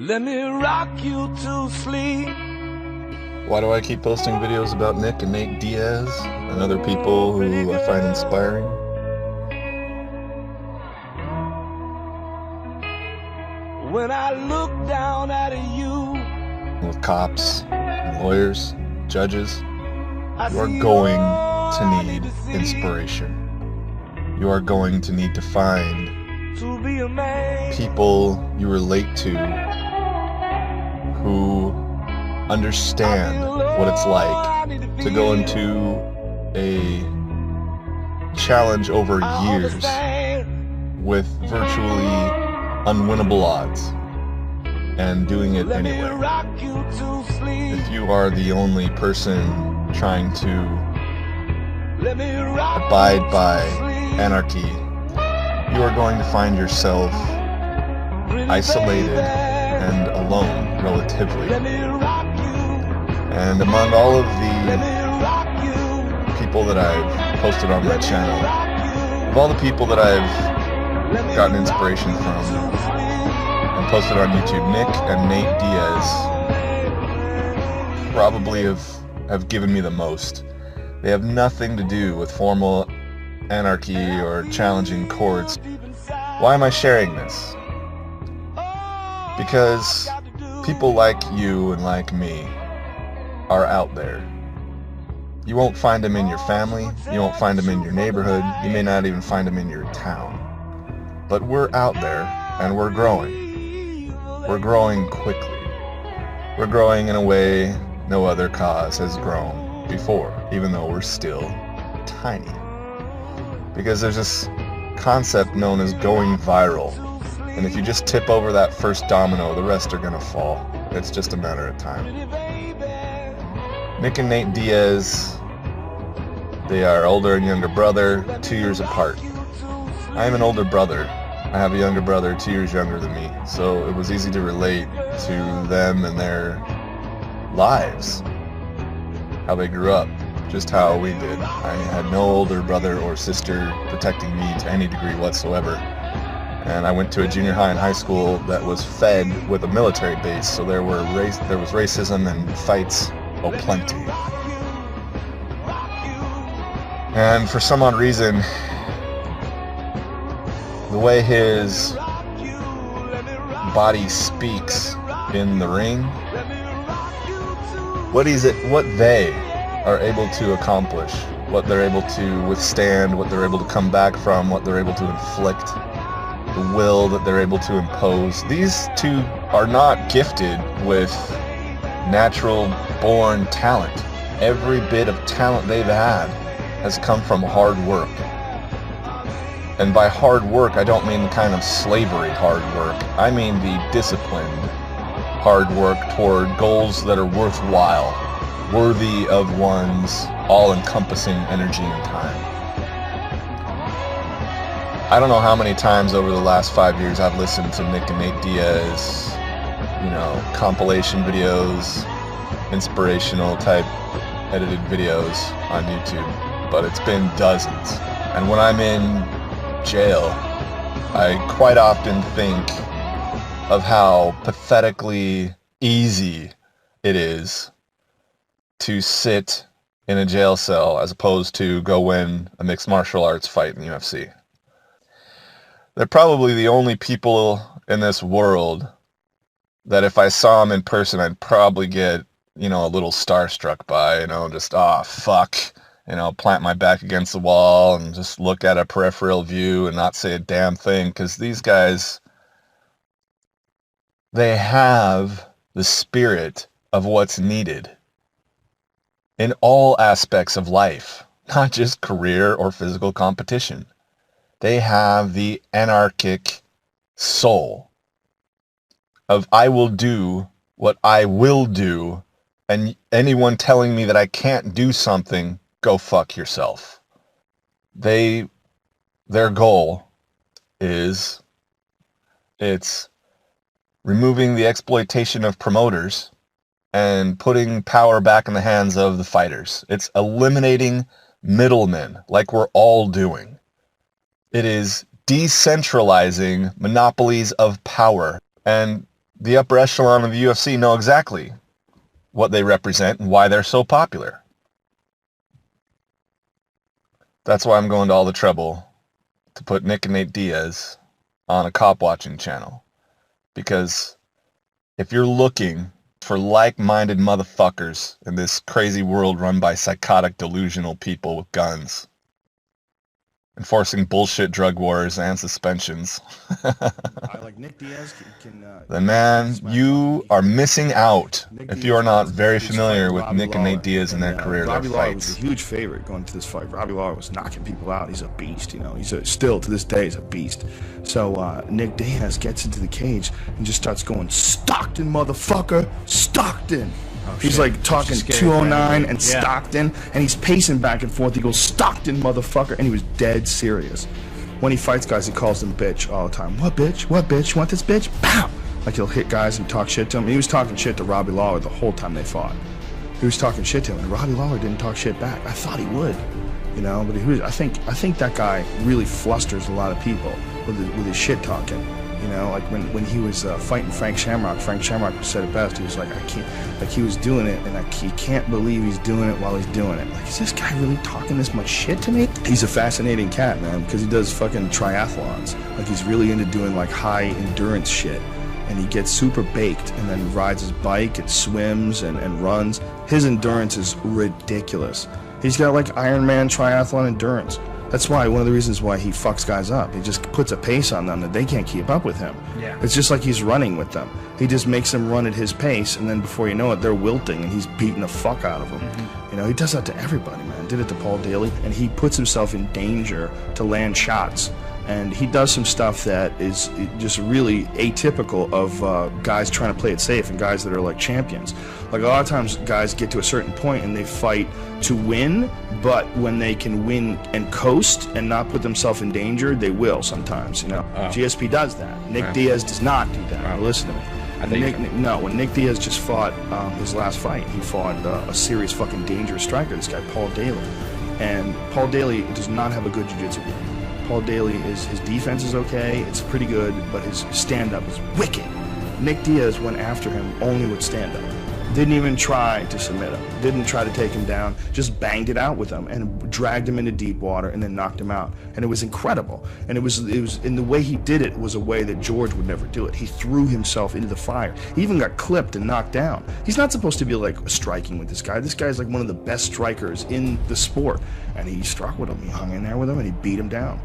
Let me rock you to sleep. Why do I keep posting videos about Nick and Nate Diaz and other people who I find inspiring? When I look down at you, With cops, lawyers, judges, you are see going all to I need to see. inspiration. You are going to need to find To be a man. people you relate to who understand what it's like to go into a challenge over years with virtually unwinnable odds and doing it anyway. If you are the only person trying to abide by anarchy, you are going to find yourself isolated and alone relatively. And among all of the people that I've posted on my channel, of all the people that I've gotten inspiration from and posted on YouTube, Nick and Nate Diaz probably have given me the most. They have nothing to do with formal anarchy or challenging courts. Why am I sharing this? Because people like you and like me are out there. You won't find them in your family, you won't find them in your neighborhood, you may not even find them in your town. But we're out there and we're growing. We're growing quickly. We're growing in a way no other cause has grown before, even though we're still tiny. Because there's this concept known as going viral. And if you just tip over that first domino, the rest are gonna fall. It's just a matter of time. Nick and Nate Diaz, they are older and younger brother, 2 years apart. I am an older brother. I have a younger brother 2 years younger than me, so it was easy to relate to them and their lives, how they grew up, just how we did. I had no older brother or sister protecting me to any degree whatsoever. And I went to a junior high and high school that was fed with a military base, so there was racism and fights aplenty. And for some odd reason, the way his body speaks in the ring, what they are able to accomplish, what they're able to withstand, what they're able to come back from, what they're able to inflict, the will that they're able to impose. These two are not gifted with natural born talent. Every bit of talent they've had has come from hard work. And by hard work, I don't mean the kind of slavery hard work. I mean the disciplined hard work toward goals that are worthwhile, worthy of one's all-encompassing energy and time. I don't know how many times over the last 5 years I've listened to Nick and Nate Diaz, compilation videos, inspirational type edited videos on YouTube, but it's been dozens. And when I'm in jail, I quite often think of how pathetically easy it is to sit in a jail cell as opposed to go win a mixed martial arts fight in the UFC. They're probably the only people in this world that if I saw them in person, I'd probably get, a little starstruck by, just, fuck, plant my back against the wall and just look at a peripheral view and not say a damn thing. Because these guys, they have the spirit of what's needed in all aspects of life, not just career or physical competition. They have the anarchic soul of I will do what I will do, and anyone telling me that I can't do something, go fuck yourself. Their goal is, it's removing the exploitation of promoters and putting power back in the hands of the fighters. It's eliminating middlemen, like we're all doing. It is decentralizing monopolies of power and the upper echelon of the UFC know exactly what they represent and why they're so popular. That's why I'm going to all the trouble to put Nick and Nate Diaz on a cop watching channel. Because if you're looking for like-minded motherfuckers in this crazy world run by psychotic, delusional people with guns, enforcing bullshit drug wars and suspensions, I like Nick Diaz then man, you are missing out if you are not very familiar with Nick and Nate Diaz and their career, their Robbie Lawler fights. was a huge favorite going to this fight. Robbie Lawler was knocking people out. He's a beast, you know. Still to this day, he's a beast. So Nick Diaz gets into the cage and just starts going, "Stockton, motherfucker, Stockton." He's like talking 209 and Stockton, and he's pacing back and forth. He goes, "Stockton, motherfucker," and he was dead serious. When he fights guys, he calls them bitch all the time. "What bitch? What bitch? You want this bitch?" Pow! Like he'll hit guys and talk shit to him. And he was talking shit to Robbie Lawler the whole time they fought. He was talking shit to him, and Robbie Lawler didn't talk shit back. I thought he would, you know, but he was. I think that guy really flusters a lot of people with his shit talking. You know, like when he was fighting Frank Shamrock said it best. He was like, he was doing it, and he can't believe he's doing it while he's doing it. Like, is this guy really talking this much shit to me? He's a fascinating cat, man, because he does fucking triathlons. Like, he's really into doing like high endurance shit, and he gets super baked, and then rides his bike and swims and runs. His endurance is ridiculous. He's got like Ironman triathlon endurance. That's why, one of the reasons why he fucks guys up. He just puts a pace on them that they can't keep up with him. Yeah. It's just like he's running with them. He just makes them run at his pace, and then before you know it, they're wilting, and he's beating the fuck out of them. Mm-hmm. You know, he does that to everybody, man. Did it to Paul Daly, and he puts himself in danger to land shots. And he does some stuff that is just really atypical of guys trying to play it safe and guys that are like champions. Like, a lot of times guys get to a certain point and they fight to win, but when they can win and coast and not put themselves in danger, they will sometimes, you know. GSP does that. Nick Diaz does not do that. Now, listen to me. When Nick Diaz just fought his last fight, he fought a serious fucking dangerous striker, this guy Paul Daly. And Paul Daly does not have a good jiu-jitsu game. Paul Daly, his defense is okay, it's pretty good, but his stand-up is wicked. Nick Diaz went after him only with stand-up. Didn't even try to submit him. Didn't try to take him down. Just banged it out with him and dragged him into deep water and then knocked him out. And it was incredible. And it was in the way he did it was a way that George would never do it. He threw himself into the fire. He even got clipped and knocked down. He's not supposed to be like striking with this guy. This guy's like one of the best strikers in the sport. And he struck with him. He hung in there with him and he beat him down.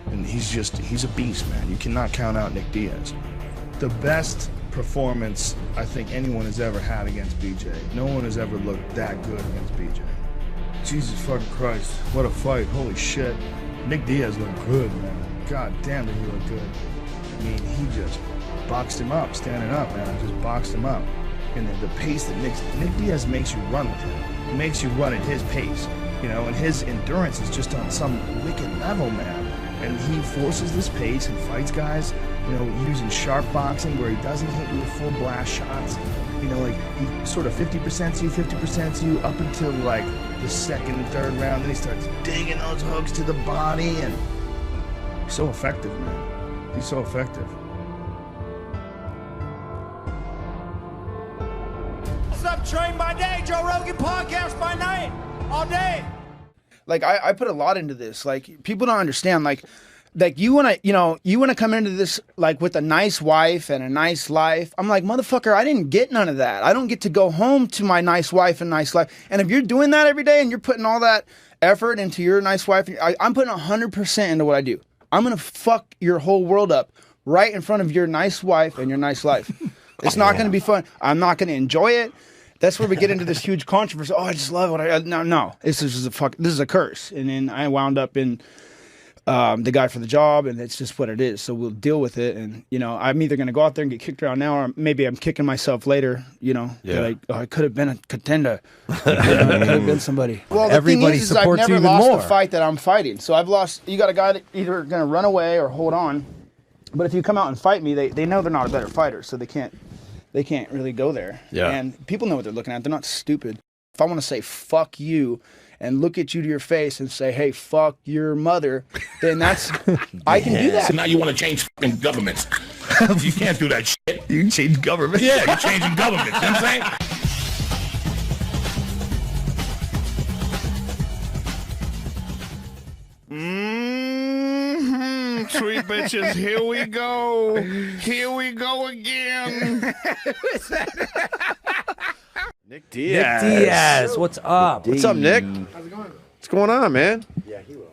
And he's a beast, man. You cannot count out Nick Diaz. The best performance I think anyone has ever had against BJ. No one has ever looked that good against BJ. Jesus fucking Christ, what a fight, holy shit. Nick Diaz looked good, man. God damn did he look good. I mean, he just boxed him up, standing up, man. Just boxed him up. And the pace that Nick Diaz makes you run with him. He makes you run at his pace, you know, and his endurance is just on some wicked level, man. And he forces this pace and fights guys, you know, using sharp boxing where he doesn't hit you with full blast shots. You know, like, he sort of 50% you up until like the second and third round. Then he starts digging those hooks to the body, and he's so effective, man. He's so effective. What's up, Train by day, Joe Rogan podcast by night, all day. Like, I put a lot into this. Like, people don't understand. Like you want to come into this like with a nice wife and a nice life. I'm like, motherfucker, I didn't get none of that. I don't get to go home to my nice wife and nice life. And if you're doing that every day and you're putting all that effort into your nice wife, I'm putting 100% into what I do. I'm gonna fuck your whole world up right in front of your nice wife and your nice life. It's not gonna be fun. I'm not gonna enjoy it. That's where we get into this huge controversy. Oh, I just love what no. This is a curse. And then I wound up in the guy for the job, and it's just what it is. So we'll deal with it. And, you know, I'm either going to go out there and get kicked around now, or maybe I'm kicking myself later, you know. Yeah. I could have been a contender. I could have been somebody. Well, everybody supports I've never lost the fight that I'm fighting. So I've lost. You got a guy that either going to run away or hold on. But if you come out and fight me, they know they're not a better fighter, so they can't really go there. Yeah. And people know what they're looking at. They're not stupid. If I want to say fuck you and look at you to your face and say, hey, fuck your mother, then that's I can do that. So now you want to change fucking governments. You can't do that shit. You change government. Yeah, you're changing government. You know what I'm saying? Sweet bitches, here we go. Here we go again. Nick Diaz. Nick Diaz, what's up? What's up, Nick? How's it going? What's going on, man? Yeah, he will.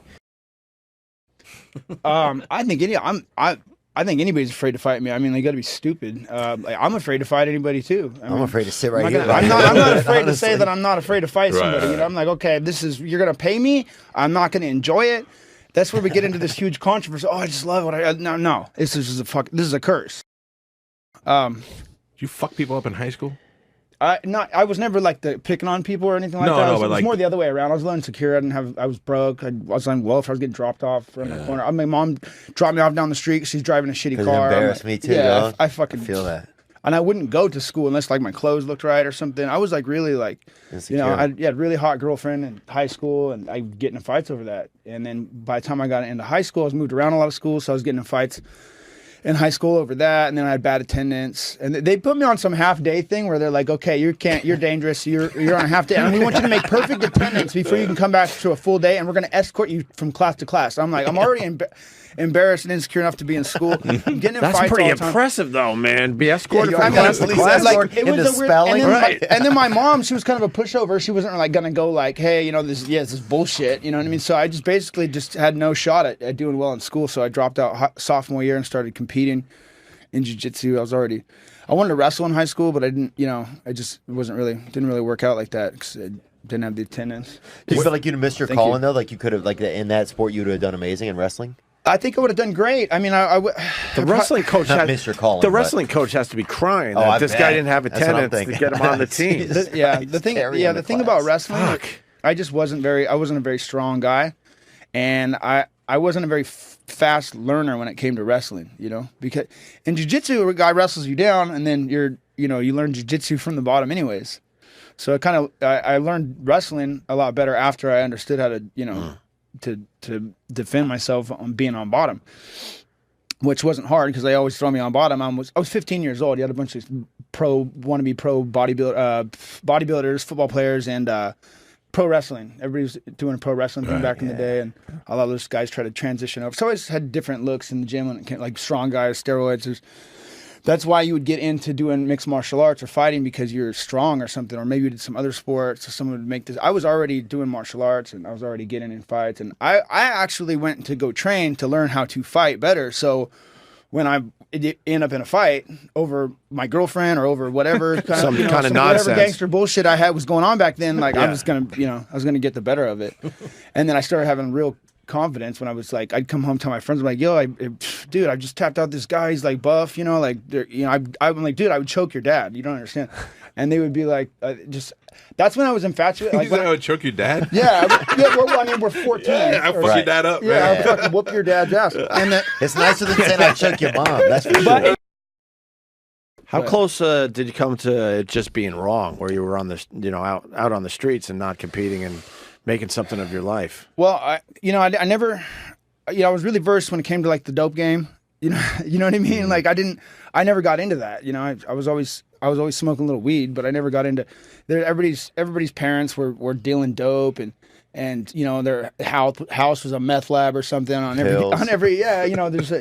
I think anybody's afraid to fight me. I mean, they got to be stupid. I'm afraid to fight anybody too. I'm afraid to sit right here. I'm not afraid to say that I'm not afraid to fight somebody. You know, I'm like, okay, you're gonna pay me. I'm not gonna enjoy it. That's where we get into this huge controversy. Oh, I just love what no. This is a curse. Did you fuck people up in high school? I was never like picking on people or anything like that. It was more the other way around. I was low insecure. I was broke. I was on welfare. I was getting dropped off from the corner. My mom dropped me off down the street. She's driving a shitty car. It embarrassed me too. Yeah, dog. I fucking feel that. And I wouldn't go to school unless like my clothes looked right or something. I was like really like, insecure. you know, I had a really hot girlfriend in high school, and I would get in fights over that. And then by the time I got into high school, I was moved around a lot of schools, so I was getting in fights in high school over that. And then I had bad attendance, and they put me on some half-day thing where they're like, okay, you're dangerous, you're on a half day, and we want you to make perfect attendance before you can come back to a full day, and we're going to escort you from class to class. I'm like, I'm already embarrassed and insecure enough to be in school. I'm getting in That's fights pretty all the time. impressive, though, man. Be escorted from class to class. Like, it was a weird, spelling, and then my mom, she was kind of a pushover. She wasn't like gonna go like, hey, you know, this is bullshit. You know what I mean? So I just basically had no shot at doing well in school. So I dropped out sophomore year and started competing in jiu-jitsu. I wanted to wrestle in high school, but I didn't. You know, didn't really work out like that because I didn't have the attendance. Do you feel like you'd missed your calling though? Like you could have, like in that sport, you would have done amazing in wrestling. I think I would have done great. I mean, the wrestling coach wrestling coach has to be crying that this guy didn't have attendance to get him on the team. The thing about wrestling, I wasn't a very strong guy, and I wasn't a very fast learner when it came to wrestling. You know, because in jiu-jitsu, a guy wrestles you down, and then you learn jiu-jitsu from the bottom, anyways. So I learned wrestling a lot better after I understood how to to defend myself on being on bottom, which wasn't hard because they always throw me on bottom. I was 15 years old. You had a bunch of wannabe pro bodybuilders, football players, and pro wrestling. Everybody was doing a pro wrestling thing back in the day, and a lot of those guys tried to transition over. So I always had different looks in the gym, when it came, like strong guys, steroids. That's why you would get into doing mixed martial arts or fighting, because you're strong or something, or maybe you did some other sports, or someone would make this. I was already doing martial arts, and I was already getting in fights, and I actually went to go train to learn how to fight better. So when I end up in a fight over my girlfriend or over whatever kind of nonsense, whatever gangster bullshit I had was going on back then, like I was gonna get the better of it, and then I started having real confidence when I was like, I'd come home, tell my friends, I'm like, yo, dude, I just tapped out this guy. He's like buff, I'm like, dude, I would choke your dad. You don't understand. And they would be like, that's when I was infatuated. Like, I would choke your dad? Yeah. Well, I mean, we're 14. Yeah, I fuck your dad up. Yeah, man. I'll fucking whoop your dad's ass. And it's nicer than saying I choke your mom. That's for sure. How close did you come to it just being wrong, where you were on the, out on the streets and not competing and making something of your life? Well, I never, I was really versed when it came to like the dope game. You know what I mean? Like I never got into that. I was always smoking a little weed, but I never got into. Everybody's parents were dealing dope, and their house was a meth lab or something on every there's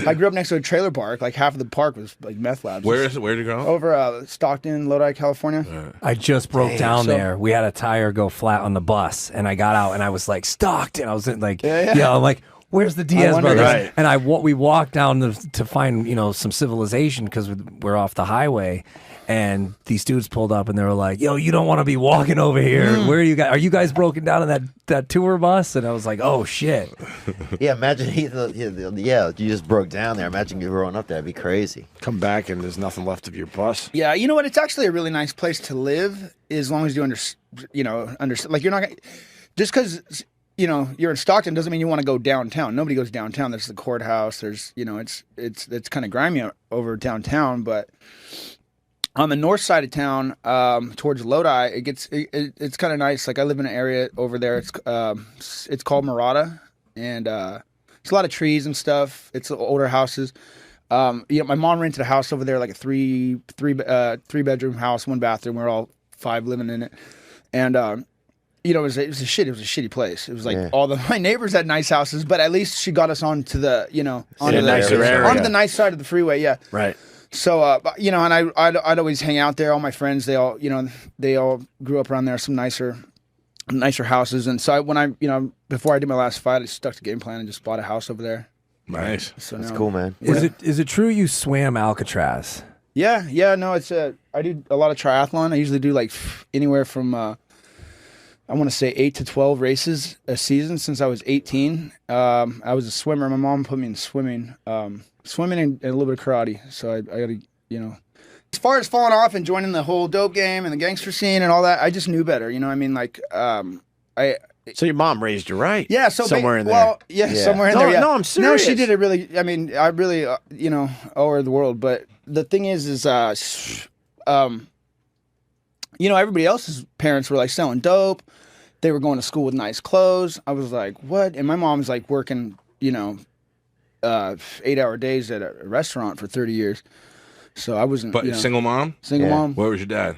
I grew up next to a trailer park. Like half of the park was like meth labs. Where'd you grow up? Over Stockton, Lodi, California. I just broke down there. We had a tire go flat on the bus, and I got out and I was like Stockton. I was like, I'm like, where's the Diaz brothers? Right. And we walked down to find some civilization because we're off the highway. And these dudes pulled up and they were like, yo, you don't want to be walking over here. Where are you guys? Are you guys broken down in that tour bus? And I was like, oh, shit. Yeah, imagine you just broke down there. Imagine you growing up there. That'd be crazy. Come back and there's nothing left of your bus. Yeah, you know what? It's actually a really nice place to live as long as you understand. Like you're not going to, just because, you're in Stockton doesn't mean you want to go downtown. Nobody goes downtown. There's the courthouse. There's, it's kind of grimy over downtown, but on the north side of town, towards Lodi, it's kind of nice. Like I live in an area over there. It's called Murata, and it's a lot of trees and stuff. It's older houses. My mom rented a house over there, like a three bedroom house, 1 bathroom. We're all 5 living in it, and it was a shitty place. It was like my neighbors had nice houses, but at least she got us onto the nicer area. onto the nice side of the freeway. Yeah, right. So and I'd always hang out there. All my friends, they all grew up around there. Some nicer houses, and so before I did my last fight, I stuck to game plan and just bought a house over there. Nice. So That's cool, man. Is it true you swam Alcatraz? Yeah. No, it's I do a lot of triathlon. I usually do like anywhere from I want to say 8 to 12 races a season since I was 18. I was a swimmer. My mom put me in swimming, swimming and a little bit of karate. So I got to as far as falling off and joining the whole dope game and the gangster scene and all that, I just knew better. You know what I mean? Like So your mom raised you right. Yeah, so somewhere in there. Well, somewhere in there. Yeah. No, I'm serious. No, she did it really. I mean, I really, owe her the world. But the thing is, everybody else's parents were like selling dope. They were going to school with nice clothes. I was like, what? And my mom's like working, 8-hour days at a restaurant for 30 years. So I wasn't. But single mom. Single mom. Where was your dad?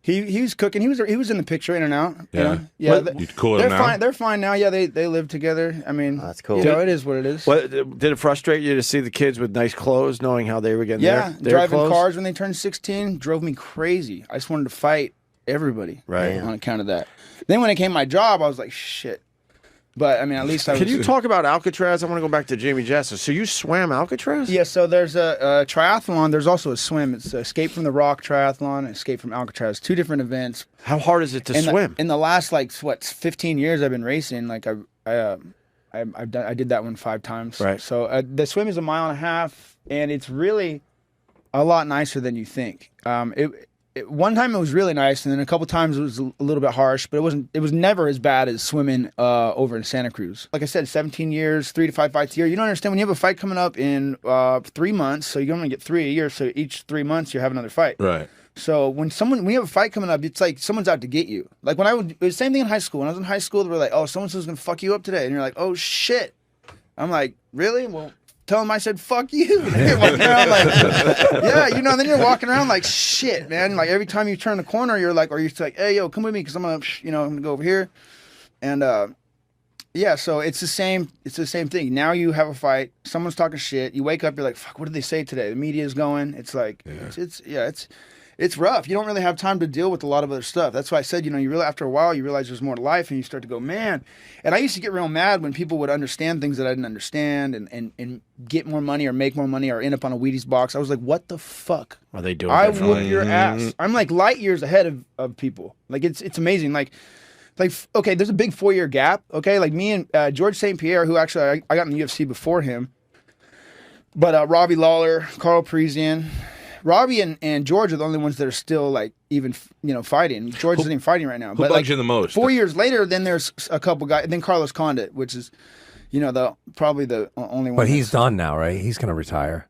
He was cooking. He was in the picture, in and out. Yeah. Yeah. You cool with him now? They're fine now. Yeah, they live together. I mean, that's cool. It is what it is. What, did it frustrate you to see the kids with nice clothes, knowing how they were getting their driving clothes? cars when they turned 16 drove me crazy. I just wanted to fight everybody, right, on account of that. Then when it came my job, I was like, shit. But I mean, at least I was. Can you talk about Alcatraz? I want to go back to Jamie Jessa. So you swam Alcatraz? Yeah. So there's a triathlon. There's also a swim. It's Escape from the Rock triathlon, Escape from Alcatraz. 2 different events. How hard is it to swim? In the last 15 years I've been racing. Like I did that one 5 times. Right. So the swim is 1.5 miles, and it's really a lot nicer than you think. One time it was really nice, and then a couple times it was a little bit harsh, but it was never as bad as swimming over in Santa Cruz. Like I said, 17 years, 3 to 5 fights a year. You don't understand when you have a fight coming up in 3 months, so you're going to get 3 a year. So each 3 months you have another fight. Right. So when you have a fight coming up, it's like someone's out to get you. Like it was the same thing in high school. When I was in high school, they were like, "Oh, so-and-so's going to fuck you up today," and you're like, "Oh shit." I'm like, "Really?" Well, tell them I said, "Fuck you." Then you're walking around like, then you're walking around like, shit, man. Like every time you turn the corner, you're like, "Hey, yo, come with me, because I'm gonna go over here." And so it's the same thing. Now you have a fight, someone's talking shit, you wake up, you're like, fuck, what did they say today? The media's going. It's like, it's rough. You don't really have time to deal with a lot of other stuff. That's why I said, you really, after a while, you realize there's more to life, and you start to go, man. And I used to get real mad when people would understand things that I didn't understand and get more money or make more money or end up on a Wheaties box. I was like, what the fuck are they doing? I whoop your ass. I'm like light years ahead of people. Like it's amazing. Like, okay, there's a big 4-year gap. Okay, like me and George St. Pierre, who actually I got in the UFC before him, but Robbie Lawler, Carl Parisian. Robbie and George are the only ones that are still like even fighting. George isn't even fighting right now. Who bugs you the most? 4 years later, then there's a couple guys. Then Carlos Condit, which is, probably the only one. But he's done now, right? He's gonna retire.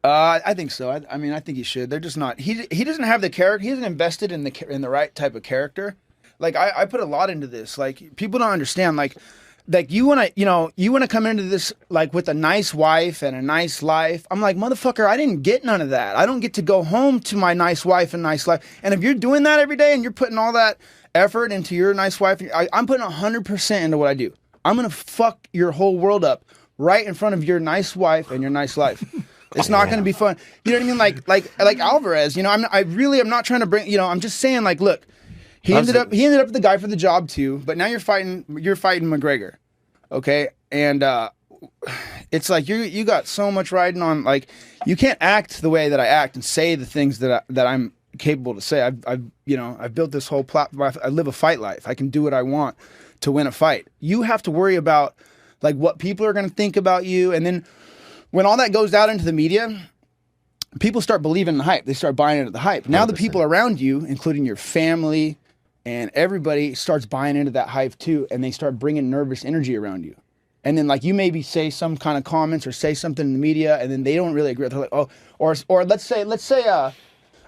I think so. I mean, I think he should. They're just not. He doesn't have the character. He hasn't invested in the right type of character. Like I put a lot into this. Like people don't understand. Like you want to come into this like with a nice wife and a nice life. I'm like, motherfucker, I didn't get none of that. I don't get to go home to my nice wife and nice life. And if you're doing that every day and you're putting all that effort into your nice wife, I'm putting 100% into what I do. I'm gonna fuck your whole world up right in front of your nice wife and your nice life. It's not going to be fun. You know what I mean? Like Alvarez. I'm not trying to bring. I'm just saying. Like, look, he ended up the guy for the job too. But now you're fighting McGregor, okay? And it's like you got so much riding on. Like, you can't act the way that I act and say the things that I'm capable to say. I've built this whole platform. I live a fight life. I can do what I want to win a fight. You have to worry about like what people are going to think about you, and then when all that goes out into the media, people start believing in the hype. They start buying into the hype. Now 100%. The people around you, including your family and everybody, starts buying into that hype too, and they start bringing nervous energy around you. And then like you maybe say some kind of comments or say something in the media, and then they don't really agree. They're like, oh, or let's say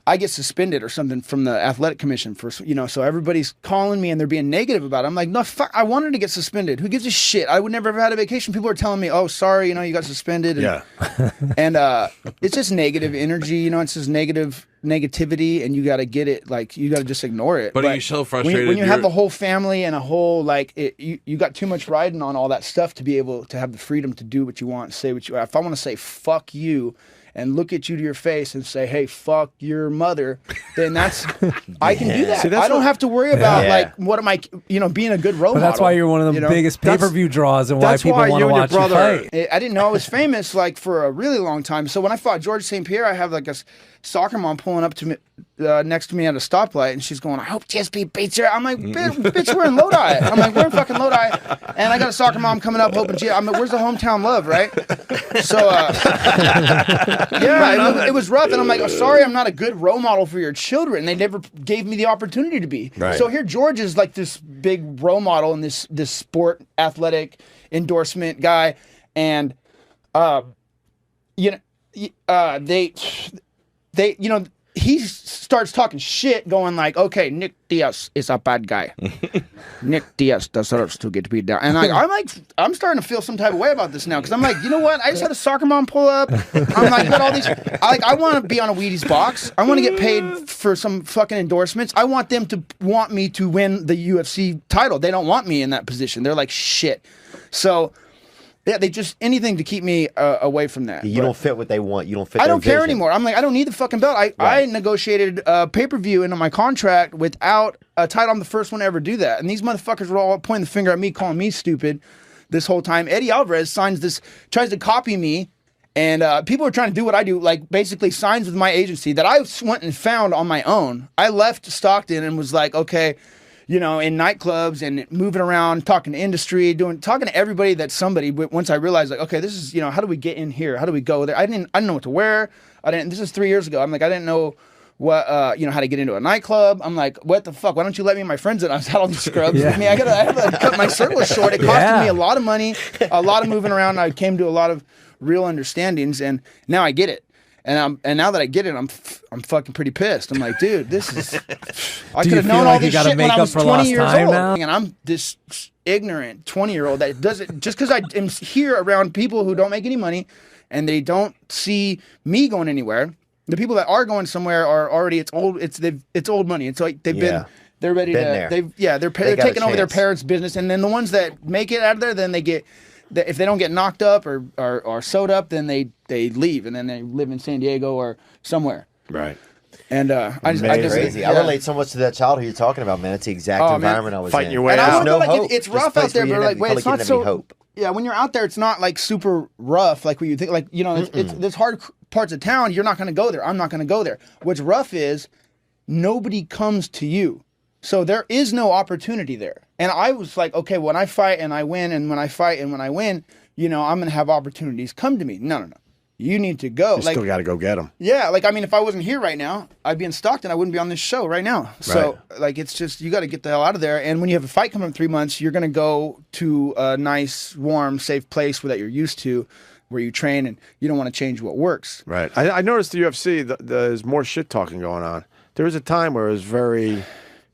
I get suspended or something from the athletic commission for, so everybody's calling me and they're being negative about it. I'm like, no, fuck, I wanted to get suspended. Who gives a shit? I would never have had a vacation. People are telling me, oh, sorry, you got suspended. And, and it's just negative energy, it's just negativity, and you got to get it, like, you got to just ignore it. But are you so frustrated? When you have the whole family and a whole, like, you got too much riding on all that stuff to be able to have the freedom to do what you want, say what you want. If I want to say, fuck you, and look at you to your face and say, hey, fuck your mother, then that's, I can do that. See, I don't have to worry about, like, what am I, being a good role model. That's why you're one of the biggest pay-per-view draws and why people want to watch you fight. I didn't know I was famous, like, for a really long time. So when I fought George St. Pierre, I have, like, a soccer mom pulling up to me, next to me at a stoplight, and she's going, I hope GSP beats her. I'm like, bitch, we're in Lodi. I'm like, we're in fucking Lodi, and I got a soccer mom coming up hoping I'm like, where's the hometown love, right? So, yeah, it was rough, and I'm like, oh, sorry, I'm not a good role model for your children. They never gave me the opportunity to be. Right. So here George is like this big role model and this sport athletic endorsement guy, and he starts talking shit, going like, okay, Nick Diaz is a bad guy. Nick Diaz deserves to get beat down. And I'm starting to feel some type of way about this now, because I'm like, you know what? I just had a soccer mom pull up. I'm like, got all these. I want to be on a Wheaties box. I want to get paid for some fucking endorsements. I want them to want me to win the UFC title. They don't want me in that position. They're like, shit. So. Yeah, they just anything to keep me away from that. You don't fit what they want. You don't fit. I don't care anymore. I'm like, I don't need the fucking belt. I negotiated pay-per-view into my contract without a title. I'm the first one to ever do that. And these motherfuckers were all pointing the finger at me, calling me stupid this whole time. Eddie Alvarez tries to copy me, and people are trying to do what I do, like basically signs with my agency that I went and found on my own. I left Stockton and was like, okay. In nightclubs and moving around, talking to industry, talking to everybody that's somebody. But once I realized, like, okay, this is, how do we get in here? How do we go there? I didn't know what to wear. This is 3 years ago. I'm like, I didn't know what, how to get into a nightclub. I'm like, what the fuck? Why don't you let me and my friends in? I was had all these scrubs. Yeah. I mean, I had to cut my circle short. It costed me a lot of money, a lot of moving around. I came to a lot of real understandings, and now I get it. And now that I get it, I'm fucking pretty pissed. I'm like, dude, this is. I could have known all this shit when I was 20 years old, now? And I'm this ignorant 20-year-old that doesn't just because I am here around people who don't make any money, and they don't see me going anywhere. The people that are going somewhere are already it's old money. It's like they've been. They're ready to. They're taking over their parents' business, and then the ones that make it out of there, then they get. If they don't get knocked up or sewed up, then they leave, and then they live in San Diego or somewhere. Right. And I just crazy. I relate so much to that childhood you're talking about, man. It's the exact environment I was fighting in. your way out. No hope. It's rough out there, but like, wait, it's not so. Hope. Yeah, when you're out there, it's not like super rough, like what you think. Like there's hard parts of town. You're not going to go there. I'm not going to go there. What's rough is nobody comes to you. So there is no opportunity there. And I was like, okay, when I fight and I win, and when I fight and when I win, I'm going to have opportunities come to me. No. You need to go. You still got to go get them. Yeah, if I wasn't here right now, I'd be in Stockton. I wouldn't be on this show right now. So, it's just, you got to get the hell out of there. And when you have a fight coming in 3 months, you're going to go to a nice, warm, safe place that you're used to, where you train, and you don't want to change what works. Right. I noticed the UFC, there's more shit talking going on. There was a time where it was very...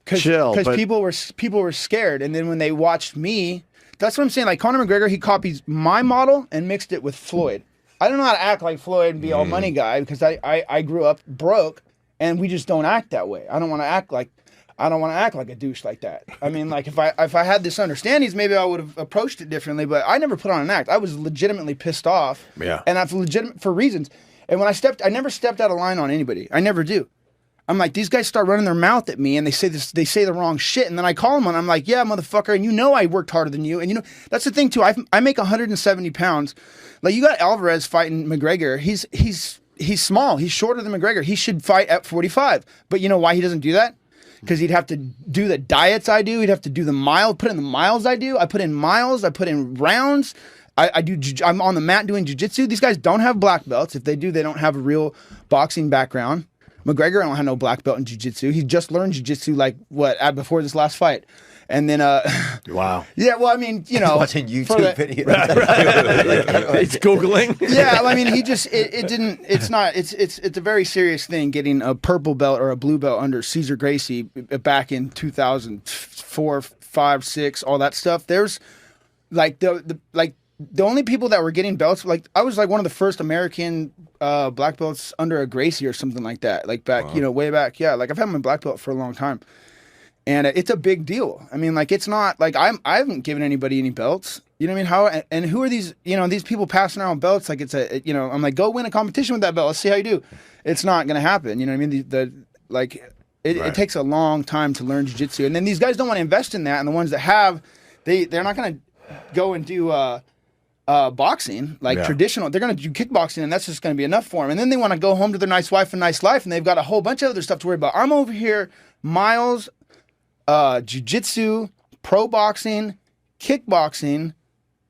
chill, because people were scared, and then when they watched me, that's what I'm saying. Like Conor McGregor, he copies my model and mixed it with Floyd. I don't know how to act like Floyd and be all money guy, because I grew up broke, and we just don't act that way. I don't want to act like a douche like that. I mean, like if I had this understandings, maybe I would have approached it differently. But I never put on an act. I was legitimately pissed off. Yeah, and I've legitimate for reasons. And when I never stepped out of line on anybody. I never do. I'm like, these guys start running their mouth at me, and they say the wrong shit, and then I call them and I'm like, yeah, motherfucker, and I worked harder than you, and that's the thing too. I make 170 pounds. Like, you got Alvarez fighting McGregor. He's small. He's shorter than McGregor. He should fight at 45. But you know why he doesn't do that? Because he'd have to do the diets I do. He'd have to do put in the miles I do. I put in miles. I put in rounds. I'm on the mat doing jiu-jitsu. These guys don't have black belts. If they do, they don't have a real boxing background. McGregor don't have no black belt in jiu-jitsu. He just learned jiu-jitsu before this last fight. And then, wow. Yeah, well, I mean, you know, watching YouTube videos. It's Googling. Yeah, I mean, it's a very serious thing getting a purple belt or a blue belt under Cesar Gracie back in 2004, 5, 6, all that stuff. There's like the only people that were getting belts, like I was like one of the first American black belts under a Gracie or something like that. Like back, you know, way back. Yeah, like I've had my black belt for a long time. And it's a big deal. I mean, like, it's not like I haven't given anybody any belts. You know what I mean? How and who are these? You know, these people passing around belts like it's a. You know, I'm like, go win a competition with that belt. Let's see how you do. It's not going to happen. You know what I mean? It takes a long time to learn jiu-jitsu, and then these guys don't want to invest in that. And the ones that have, they're not going to go and do boxing like traditional. They're going to do kickboxing, and that's just going to be enough for them. And then they want to go home to their nice wife and nice life, and they've got a whole bunch of other stuff to worry about. I'm over here, miles. Jiu-jitsu, pro boxing, kickboxing,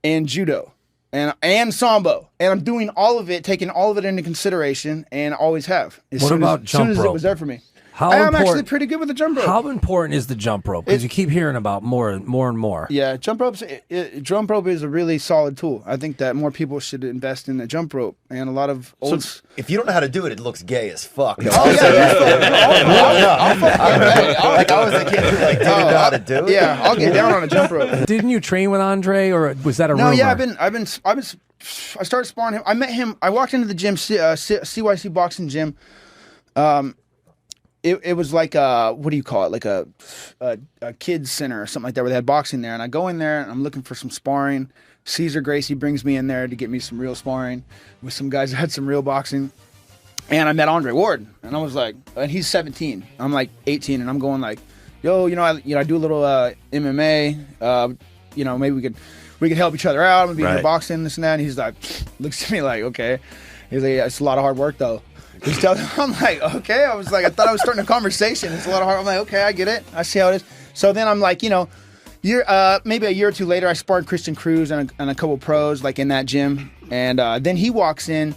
and judo, and sambo, and I'm doing all of it, taking all of it into consideration, and always have. As soon as it was there for me. I'm actually pretty good with the jump rope. How important is the jump rope? Because you keep hearing about more and more. Yeah, jump rope is a really solid tool. I think that more people should invest in the jump rope, and a lot of old. So if you don't know how to do it, it looks gay as fuck. Like I was a kid who like didn't know how to do it. Yeah, I'll get down on a jump rope. Didn't you train with Andre, or was that a rumor? No, yeah, I started sparring him. I met him. I walked into the gym, CYC boxing gym. It was like what do you call it? Like a kids center or something like that, where they had boxing there. And I go in there and I'm looking for some sparring. Cesar Gracie brings me in there to get me some real sparring with some guys that had some real boxing. And I met Andre Ward, and I was like, and he's 17. I'm like 18, and I'm going like, yo, I do a little MMA. Maybe we could help each other out. I'm gonna be in boxing, this and that. And he's like, looks at me like, okay. He's like, yeah, it's a lot of hard work though. I'm like, okay. I was like, I thought I was starting a conversation. It's a lot of hard. I'm like, okay, I get it. I see how it is. So then I'm like, maybe a year or two later, I sparred Christian Cruz and a couple pros like in that gym. And then he walks in.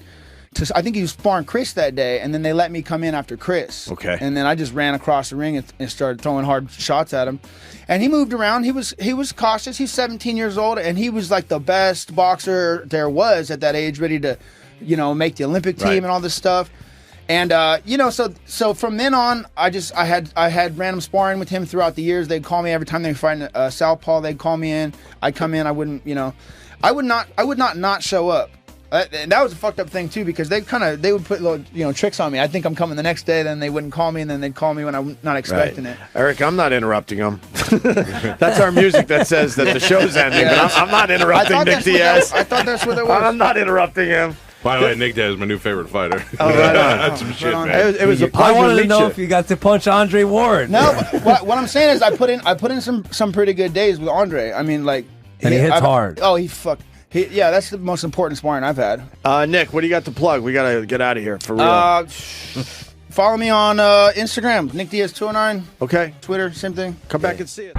I think he was sparring Chris that day, and then they let me come in after Chris. Okay. And then I just ran across the ring and started throwing hard shots at him. And he moved around. He was cautious. He's 17 years old, and he was like the best boxer there was at that age, ready to, make the Olympic team and all this stuff. And so from then on, I had random sparring with him throughout the years. They'd call me every time they were fighting southpaw. They'd call me in. I'd come in. I wouldn't, I would not show up. And that was a fucked up thing too, because they would put little tricks on me. I think I'm coming the next day, then they wouldn't call me, and then they'd call me when I'm not expecting it. Eric, I'm not interrupting him. That's our music that says that the show's ending. But I'm not interrupting Nick Diaz. I thought that's what it was. I'm not interrupting him. By the way, Nick Diaz is my new favorite fighter. Oh, right on. That's some shit, man. It was a pleasure I wanted to know you. if you got to punch Andre Ward. No, what I'm saying is I put in some pretty good days with Andre. I mean, like, and he hits hard. Oh, that's the most important sparring I've had. Nick, what do you got to plug? We got to get out of here for real. Follow me on Instagram, Nick Diaz 209. Okay. Twitter, same thing. Come back and see it.